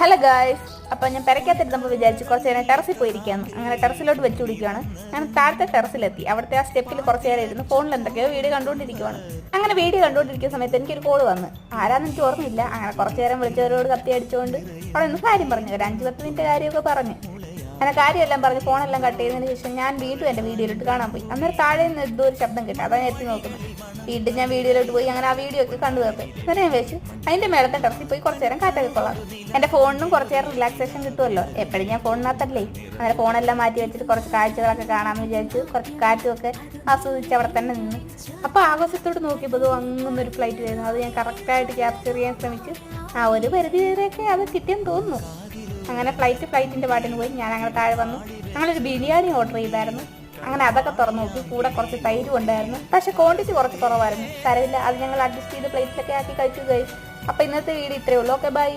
Hello guys, അപ്പോൾ ഞാൻ പെരക്കകത്തിരുന്നപ്പോൾ വിചാരിച്ചു കുറച്ച് നേരം ടെറസിൽ പോയിരിക്കുകയാണ്. അങ്ങനെ ടെറസിലോട്ട് വെച്ച് പിടിക്കുകയാണ്. ഞാൻ താഴത്തെ ടെറസിലെത്തി. അവിടുത്തെ ആ സ്റ്റെപ്പിൽ കുറച്ച് നേരം ഇരുന്ന് ഫോണിൽ എന്തൊക്കെയോ വീഡിയോ കണ്ടുകൊണ്ടിരിക്കുകയാണ്. അങ്ങനെ വീഡിയോ കണ്ടുകൊണ്ടിരിക്കുന്ന സമയത്ത് എനിക്കൊരു കോൾ വന്ന്. ആരാന്ന് എനിക്ക് ഓർമ്മയില്ല. അങ്ങനെ കുറച്ച് നേരം വിളിച്ചവരോട് കത്തി അടിച്ചുകൊണ്ട് അവിടെ നിന്ന് കാര്യം പറഞ്ഞു, ഒരു 5-10 മിനിറ്റ് കാര്യമൊക്കെ പറഞ്ഞു. അങ്ങനെ കാര്യമെല്ലാം പറഞ്ഞ് ഫോണെല്ലാം കട്ട് ചെയ്തതിന് ശേഷം ഞാൻ വീണ്ടും എൻ്റെ വീഡിയോയിലോട്ട് കാണാൻ പോയി. അന്നേരം താഴെ നിന്ന് എന്തോ ഒരു ശബ്ദം കേട്ടു. അതാണ് എത്തി നോക്കുന്നത്. വീണ്ടും ഞാൻ വീഡിയോയിലോട്ട് പോയി അങ്ങനെ ആ വീഡിയോ ഒക്കെ കണ്ടു തീർത്ത്. അന്നേരം ഞാൻ വെച്ച് അതിൻ്റെ മേളത്തെ ടെറസിൽ പോയി കുറച്ച് നേരം കാറ്റൊക്കെ കൊള്ളാം. എൻ്റെ ഫോണിനും കുറച്ച് നേരം റിലാക്സേഷൻ കിട്ടുമല്ലോ. എപ്പോഴും ഞാൻ ഫോണിനകത്തല്ലേ. അങ്ങനെ ഫോണെല്ലാം മാറ്റി വെച്ചിട്ട് കുറച്ച് കാഴ്ചകളൊക്കെ കാണാമെന്ന് വിചാരിച്ച് കുറച്ച് കാറ്റുമൊക്കെ ആസ്വദിച്ച് അവിടെ തന്നെ നിന്ന്. അപ്പോൾ ആകാശത്തോട്ട് നോക്കിയപ്പോൾ അങ്ങനൊരു ഫ്ലൈറ്റ് വരുന്നു. അത് ഞാൻ കറക്റ്റായിട്ട് ക്യാപ്ചർ ചെയ്യാൻ ശ്രമിച്ച് ആ ഒരു പരിധി വരെയൊക്കെ അത് കിട്ടിയെന്ന് തോന്നുന്നു. അങ്ങനെ ഫ്ലൈറ്റിൻ്റെ പാട്ടിന് പോയി. ഞാൻ അങ്ങനെ താഴെ വന്നു. ഞങ്ങളൊരു ബിരിയാണി ഓർഡർ ചെയ്തായിരുന്നു. അങ്ങനെ അതൊക്കെ തുറന്നു നോക്കി. കൂടെ കുറച്ച് തൈരും ഉണ്ടായിരുന്നു. പക്ഷേ ക്വാണ്ടിറ്റി കുറച്ച് കുറവായിരുന്നു. തരവില്ല, അത് ഞങ്ങൾ അഡ്ജസ്റ്റ് ചെയ്ത് പ്ലേറ്റിലൊക്കെ ആക്കി കഴിച്ചു. അപ്പോൾ ഇന്നത്തെ വീഡിയോ ഇത്രയേ ഉള്ളൂ. Okay, by.